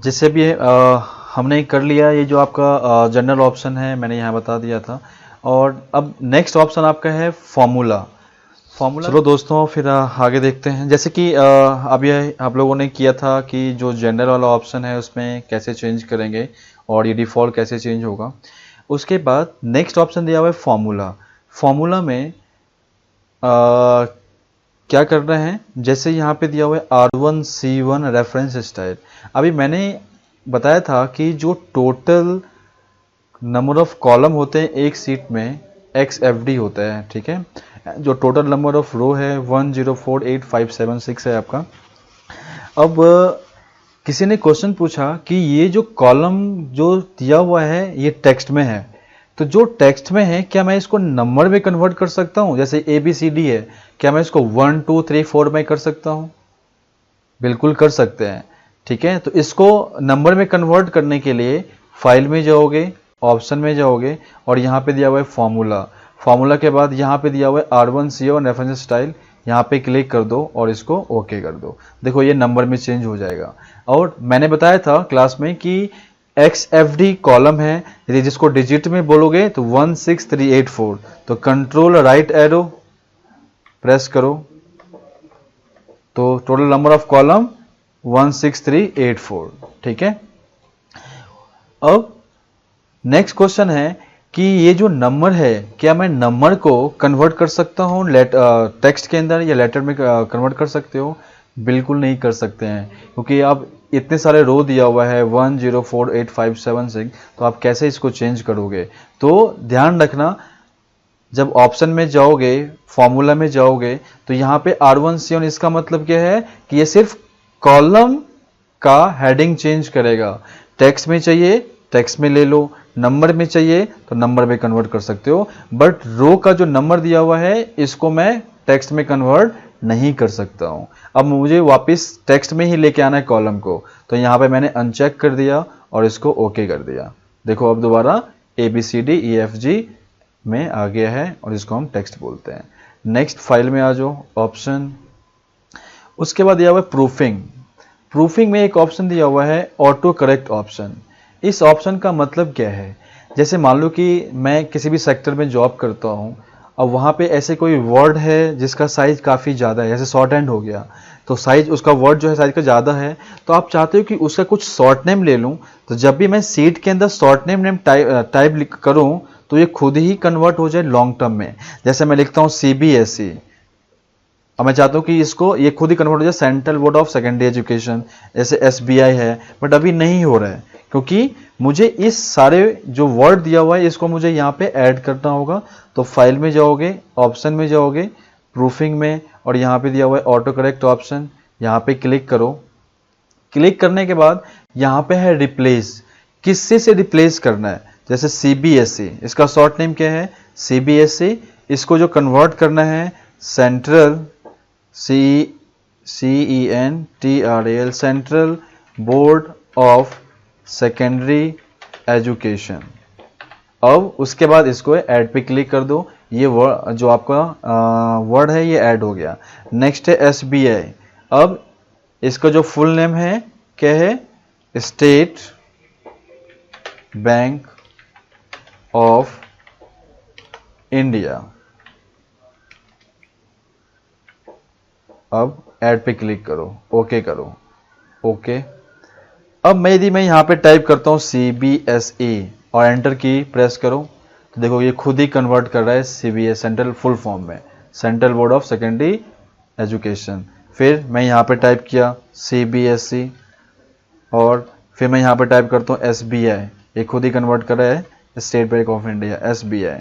जैसे भी हमने कर लिया ये जो आपका जनरल ऑप्शन है मैंने यहाँ बता दिया था। और अब नेक्स्ट ऑप्शन आपका है फॉर्मूला। चलो दोस्तों फिर आगे देखते हैं। जैसे कि अब ये आप लोगों ने किया था कि जो जनरल वाला ऑप्शन है उसमें कैसे चेंज करेंगे और ये डिफ़ॉल्ट कैसे चेंज होगा। उसके बाद नेक्स्ट ऑप्शन दिया हुआ है फॉर्मूला। फॉर्मूला में क्या कर रहे हैं, जैसे यहाँ पे दिया हुआ है R1C1 रेफरेंस स्टाइल। अभी मैंने बताया था कि जो टोटल नंबर ऑफ कॉलम होते हैं एक सीट में XFD होता है, ठीक है। जो टोटल नंबर ऑफ रो है 104856 है आपका। अब किसी ने क्वेश्चन पूछा कि ये जो कॉलम जो दिया हुआ है ये टेक्स्ट में है, तो जो टेक्स्ट में है क्या मैं इसको नंबर में कन्वर्ट कर सकता हूँ? जैसे ABCD है, क्या मैं इसको 1 2 3 4 में कर सकता हूँ? बिल्कुल कर सकते हैं, ठीक है। तो इसको नंबर में कन्वर्ट करने के लिए फाइल में जाओगे, ऑप्शन में जाओगे और यहाँ पे दिया हुआ है फॉर्मूला। फॉर्मूला के बाद यहाँ पे दिया हुआ है R1C1 रेफरेंस स्टाइल, यहाँ पे क्लिक कर दो और इसको ओके कर दो। देखो ये नंबर में चेंज हो जाएगा। और मैंने बताया था क्लास में कि XFD कॉलम है, यदि जिसको डिजिट में बोलोगे तो 16384, तो कंट्रोल राइट एरो प्रेस करो तो टोटल नंबर ऑफ कॉलम 16384, ठीक है। अब नेक्स्ट क्वेश्चन है कि ये जो नंबर है क्या मैं नंबर को कन्वर्ट कर सकता हूँ टेक्स्ट के अंदर या लेटर में कन्वर्ट कर सकते हो? बिल्कुल नहीं कर सकते हैं, क्योंकि अब इतने सारे रो दिया हुआ है 104856, तो आप कैसे इसको चेंज करोगे? तो ध्यान रखना, जब ऑप्शन में जाओगे, फॉर्मूला में जाओगे, तो यहाँ पे R1C1 इसका मतलब क्या है कि ये सिर्फ कॉलम का हेडिंग चेंज करेगा। टेक्स्ट में चाहिए टेक्स्ट में ले लो, नंबर में चाहिए तो नंबर में कन्वर्ट कर सकते हो, बट रो का जो नंबर दिया हुआ है इसको मैं टेक्स्ट में कन्वर्ट नहीं कर सकता हूं। अब मुझे वापस टेक्स्ट में ही लेके आना है कॉलम को, तो यहाँ पे मैंने अनचेक कर दिया और इसको ओके कर दिया। देखो अब दोबारा ABCDEFG में आ गया है और इसको हम टेक्स्ट बोलते हैं। नेक्स्ट फाइल में आ जाओ, ऑप्शन। उसके बाद दिया हुआ है प्रूफिंग। प्रूफिंग में एक ऑप्शन दिया हुआ है ऑटो करेक्ट ऑप्शन। इस ऑप्शन का मतलब क्या है? जैसे मान लो कि मैं किसी भी सेक्टर में जॉब करता हूँ, अब वहाँ पे ऐसे कोई वर्ड है जिसका साइज काफ़ी ज़्यादा है, जैसे शॉर्ट हैंड हो गया, तो साइज उसका वर्ड जो है साइज का ज़्यादा है, तो आप चाहते हो कि उसका कुछ शॉर्ट नेम ले लूँ, तो जब भी मैं सीट के अंदर शॉर्ट नेम टाइप करूँ तो ये खुद ही कन्वर्ट हो जाए लॉन्ग टर्म में। जैसे मैं लिखता हूँ CBSE, अब मैं चाहता हूँ कि इसको ये खुद ही कन्वर्ट हो जाए central board of secondary education, जैसे SBI है, बट अभी नहीं हो रहा है क्योंकि मुझे इस सारे जो वर्ड दिया हुआ है इसको मुझे यहाँ पे ऐड करना होगा। तो फाइल में जाओगे, ऑप्शन में जाओगे, प्रूफिंग में, और यहाँ पे दिया हुआ है ऑटो करेक्ट ऑप्शन, यहाँ पे क्लिक करो। क्लिक करने के बाद यहाँ पे है रिप्लेस, किससे से रिप्लेस करना है? जैसे CBSE, इसका शॉर्ट नेम क्या है? CBSE। इसको जो कन्वर्ट करना है central CENTRAL central board of secondary education. अब उसके बाद इसको ऐड पे क्लिक कर दो, ये वर्ड जो आपका वर्ड है ये ऐड हो गया। नेक्स्ट है SBI। अब इसका जो फुल नेम है क्या है? State bank of India. अब ऐड पे क्लिक करो, ओके करो, ओके। अब यदि मैं यहाँ पे टाइप करता हूँ CBSE और एंटर की प्रेस करो, तो देखो ये खुद ही कन्वर्ट कर रहा है CBSE सेंट्रल फुल फॉर्म में, central board of secondary education. फिर मैं यहाँ पे टाइप किया CBSE और फिर मैं यहाँ पे टाइप करता हूँ SBI, ये खुद ही कन्वर्ट कर रहा है state bank of India SBI।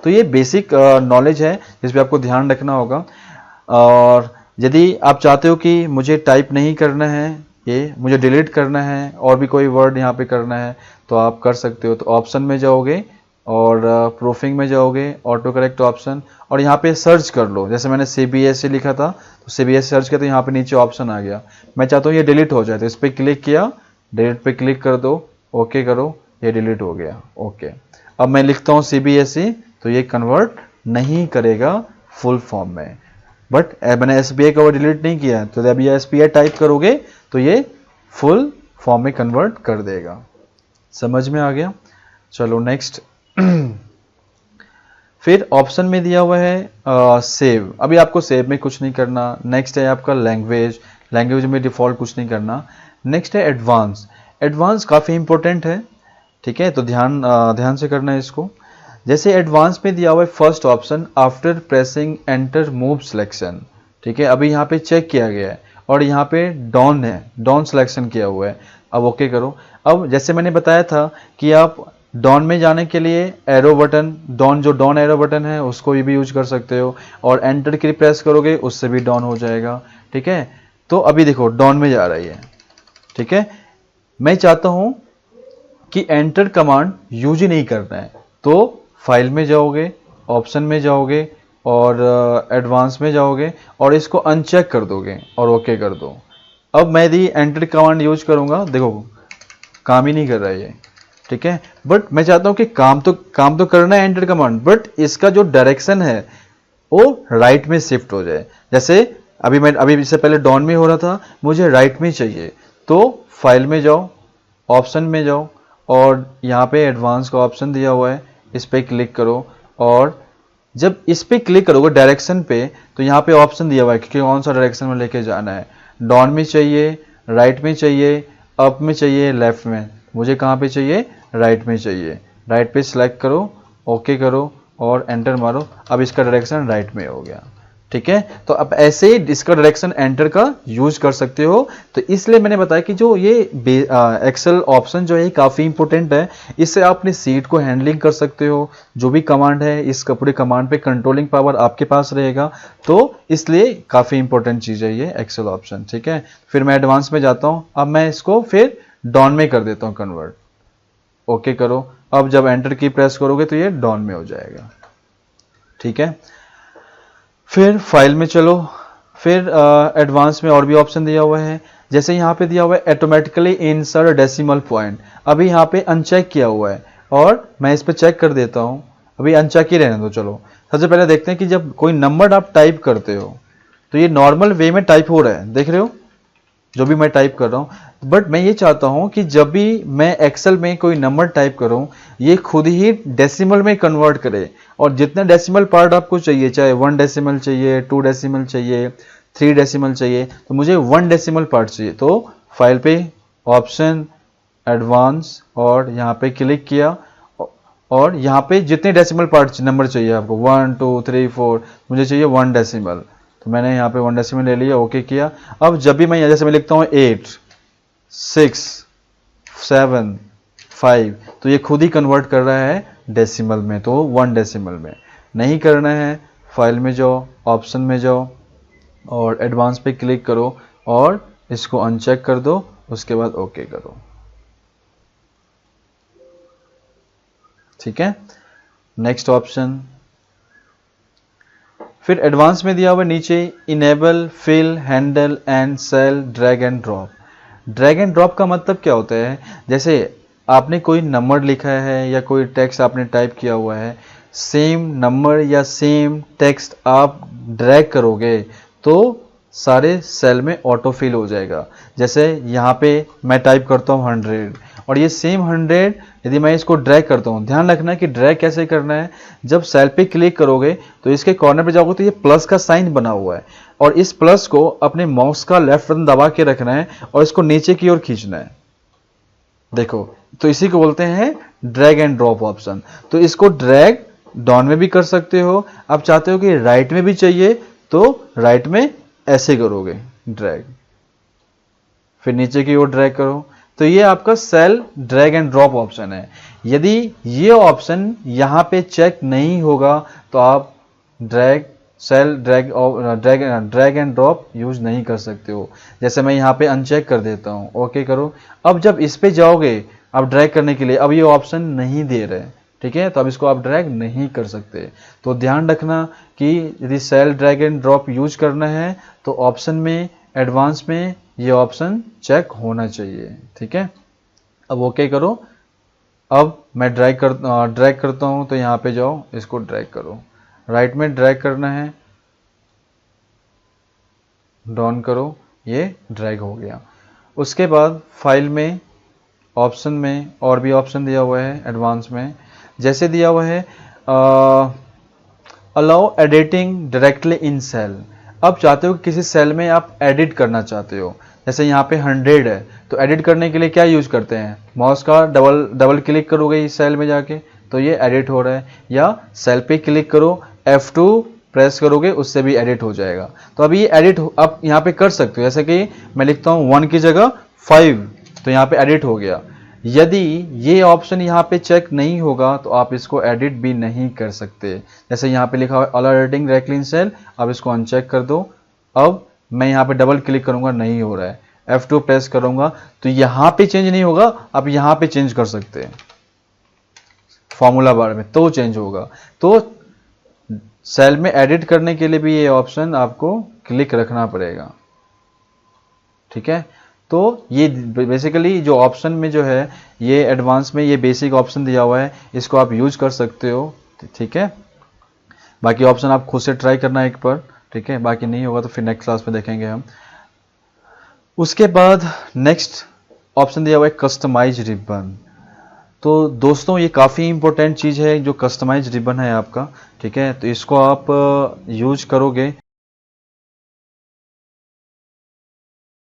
तो ये बेसिक नॉलेज है जिस पे आपको ध्यान रखना होगा। और यदि आप चाहते हो कि मुझे टाइप नहीं करना है, ये मुझे डिलीट करना है और भी कोई वर्ड यहाँ पे करना है, तो आप कर सकते हो। तो ऑप्शन में जाओगे और प्रूफिंग में जाओगे, ऑटो करेक्ट ऑप्शन, और यहाँ पे सर्च कर लो। जैसे मैंने CBSE लिखा था तो CBSE सर्च किया तो यहाँ पे नीचे ऑप्शन आ गया। मैं चाहता हूँ ये डिलीट हो जाए, तो इस पर क्लिक किया, डिलीट पे क्लिक कर दो, ओके करो, ये डिलीट हो गया, ओके। अब मैं लिखता हूँ CBSE, तो ये कन्वर्ट नहीं करेगा फुल फॉर्म में, बट मैंने SBI का वो डिलीट नहीं किया, तो जब ये SBI टाइप करोगे तो ये फुल फॉर्म में कन्वर्ट कर देगा। समझ में आ गया? चलो नेक्स्ट। फिर ऑप्शन में दिया हुआ है सेव। अभी आपको सेव में कुछ नहीं करना। नेक्स्ट है आपका लैंग्वेज, लैंग्वेज में डिफ़ॉल्ट कुछ नहीं करना। नेक्स्ट है एडवांस। एडवांस काफ़ी इंपॉर्टेंट है, ठीक है, तो ध्यान से करना है इसको। जैसे एडवांस में दिया हुआ है first option after pressing enter move selection, ठीक है, अभी यहाँ पे चेक किया गया है और यहाँ पे डॉन है, डॉन सिलेक्शन किया हुआ है। अब ओके करो। अब जैसे मैंने बताया था कि आप डॉन में जाने के लिए एरो बटन, डॉन जो डॉन एरो बटन है उसको भी यूज कर सकते हो, और एंटर की प्रेस करोगे उससे भी डॉन हो जाएगा, ठीक है। तो अभी देखो डॉन में जा रही है, ठीक है। मैं चाहता हूं कि एंटर कमांड यूज ही नहीं करना है, तो फाइल में जाओगे, ऑप्शन में जाओगे और एडवांस में जाओगे और इसको अनचेक कर दोगे और ओके कर दो। अब मैं यदि एंटर कमांड यूज करूंगा, देखो काम ही नहीं कर रहा है ये, ठीक है। बट मैं चाहता हूं कि काम तो करना है एंटर कमांड, बट इसका जो डायरेक्शन है वो राइट में शिफ्ट हो जाए। जैसे अभी इससे पहले डाउन में हो रहा था, मुझे राइट में चाहिए, तो फाइल में जाओ, ऑप्शन में जाओ और यहाँ पे एडवांस का ऑप्शन दिया हुआ है, इस पर क्लिक करो। और जब इस पे क्लिक करोगे डायरेक्शन पे, तो यहाँ पे ऑप्शन दिया हुआ है कि कौन सा डायरेक्शन में लेके जाना है। डाउन में चाहिए, राइट में चाहिए, अप में चाहिए, लेफ्ट में। मुझे कहाँ पे चाहिए? राइट में चाहिए। राइट पे सिलेक्ट करो, ओके करो और एंटर मारो। अब इसका डायरेक्शन राइट में हो गया, ठीक है। तो अब ऐसे ही इसका डायरेक्शन एंटर का यूज कर सकते हो। तो इसलिए मैंने बताया कि जो ये एक्सेल ऑप्शन जो है काफ़ी इंपॉर्टेंट है। इससे आप अपनी सीट को हैंडलिंग कर सकते हो, जो भी कमांड है इस पूरे कमांड पे कंट्रोलिंग पावर आपके पास रहेगा। तो इसलिए काफ़ी इंपॉर्टेंट चीज़ है ये एक्सेल ऑप्शन, ठीक है। फिर मैं एडवांस में जाता हूँ, अब मैं इसको फिर डाउन में कर देता हूँ कन्वर्ट, ओके करो। अब जब एंटर की प्रेस करोगे तो ये डाउन में हो जाएगा, ठीक है। फिर फाइल में चलो, फिर एडवांस में और भी ऑप्शन दिया हुआ है। जैसे यहाँ पे दिया हुआ है ऑटोमेटिकली इंसर्ट डेसिमल पॉइंट, अभी यहाँ पे अनचेक किया हुआ है और मैं इस पे चेक कर देता हूँ। अभी अनचेक ही रहने दो। चलो सबसे पहले देखते हैं कि जब कोई नंबर आप टाइप करते हो तो ये नॉर्मल वे में टाइप हो रहा है, देख रहे हो जो भी मैं टाइप कर रहा हूँ। बट मैं ये चाहता हूँ कि जब भी मैं एक्सेल में कोई नंबर टाइप करूँ, ये खुद ही डेसिमल में कन्वर्ट करे। और जितने डेसिमल पार्ट आपको चाहिए, चाहे 1 डेसिमल चाहिए, 2 डेसिमल चाहिए, 3 डेसिमल चाहिए, तो मुझे 1 डेसिमल पार्ट चाहिए। तो फाइल पे ऑप्शन, एडवांस और यहाँ पे क्लिक किया और यहाँ पे जितने डेसिमल पार्ट नंबर चाहिए आपको 1 2 3 4, मुझे चाहिए 1 डेसिमल, तो मैंने यहाँ पे 1 डेसिमल ले लिया, ओके किया। अब जब भी मैं जैसे मैं लिखता हूँ 8 6 7 5, तो ये खुद ही कन्वर्ट कर रहा है डेसिमल में, तो 1 डेसिमल में। नहीं करना है, फाइल में जाओ, ऑप्शन में जाओ और एडवांस पे क्लिक करो और इसको अनचेक कर दो, उसके बाद ओके करो, ठीक है। Next option. फिर एडवांस में दिया हुआ नीचे enable fill handle and cell drag and drop. Drag and drop का मतलब क्या होता है? जैसे आपने कोई नंबर लिखा है या कोई टेक्स्ट आपने टाइप किया हुआ है, सेम नंबर या सेम टेक्स्ट आप ड्रैग करोगे तो सारे सेल में ऑटो फिल हो जाएगा। जैसे यहाँ पे मैं टाइप करता हूँ 100 और ये सेम 100 यदि मैं इसको ड्रैग करता हूँ, ध्यान रखना है कि ड्रैग कैसे करना है। जब सेल पे क्लिक करोगे तो इसके कॉर्नर पे जाओगे तो ये प्लस का साइन बना हुआ है और इस प्लस को अपने माउस का लेफ्ट बटन दबा के रखना है और इसको नीचे की ओर खींचना है, देखो। तो इसी को बोलते हैं ड्रैग एंड ड्रॉप ऑप्शन। तो इसको ड्रैग डाउन में भी कर सकते हो, आप चाहते हो कि राइट में भी चाहिए तो राइट में ऐसे करोगे ड्रैग, फिर नीचे की ओर ड्रैग करो। तो ये आपका cell drag and drop option है। यदि ये ऑप्शन यहाँ पे चेक नहीं होगा तो आप ड्रैग एंड ड्रॉप यूज नहीं कर सकते हो। जैसे मैं यहाँ पे अनचेक कर देता हूँ, ओके करो। अब जब इस पे जाओगे आप ड्रैग करने के लिए, अब ये ऑप्शन नहीं दे रहे, ठीक है, तो अब इसको आप ड्रैग नहीं कर सकते। तो ध्यान रखना कि यदि cell drag and drop use करना है तो ऑप्शन में, एडवांस में ये ऑप्शन चेक होना चाहिए, ठीक है। अब ओके करो। अब मैं ड्रैग करता हूँ, तो यहाँ पे जाओ, इसको ड्रैग करो, राइट में ड्रैग करना है, डाउन करो, ये ड्रैग हो गया। उसके बाद फाइल में, ऑप्शन में और भी ऑप्शन दिया हुआ है एडवांस में, जैसे दिया हुआ है allow editing directly in cell. अब चाहते हो कि किसी सेल में आप एडिट करना चाहते हो, जैसे यहाँ पे 100 है, तो एडिट करने के लिए क्या यूज करते हैं, माउस का डबल क्लिक करोगे इस सेल में जाके तो ये एडिट हो रहा है, या सेल पे क्लिक करो F2 प्रेस करोगे उससे भी एडिट हो जाएगा। तो अभी ये एडिट आप यहाँ पे कर सकते हो, जैसे कि मैं लिखता हूँ 1 की जगह 5, तो यहाँ पे एडिट हो गया। यदि ये ऑप्शन यहाँ पे चेक नहीं होगा तो आप इसको एडिट भी नहीं कर सकते। जैसे यहाँ पे लिखा हुआ है allow editing directly in cell, अब इसको अनचेक कर दो। अब मैं यहाँ पे डबल क्लिक करूंगा, नहीं हो रहा है, F2 प्रेस करूंगा तो यहाँ पे चेंज नहीं होगा, आप यहाँ पे चेंज कर सकते हैं फॉर्मूला बार में, तो चेंज होगा। तो सेल में एडिट करने के लिए भी ये ऑप्शन आपको क्लिक रखना पड़ेगा, ठीक है। तो ये बेसिकली जो ऑप्शन में जो है, ये एडवांस में ये बेसिक ऑप्शन दिया हुआ है, इसको आप यूज कर सकते हो, ठीक है। बाकी ऑप्शन आप खुद से ट्राई करना एक बार, ठीक है, बाकी नहीं होगा तो फिर नेक्स्ट क्लास में देखेंगे हम। उसके बाद नेक्स्ट ऑप्शन दिया हुआ है कस्टमाइज रिबन। तो दोस्तों ये काफ़ी इंपॉर्टेंट चीज़ है जो कस्टमाइज रिबन है आपका, ठीक है। तो इसको आप यूज करोगे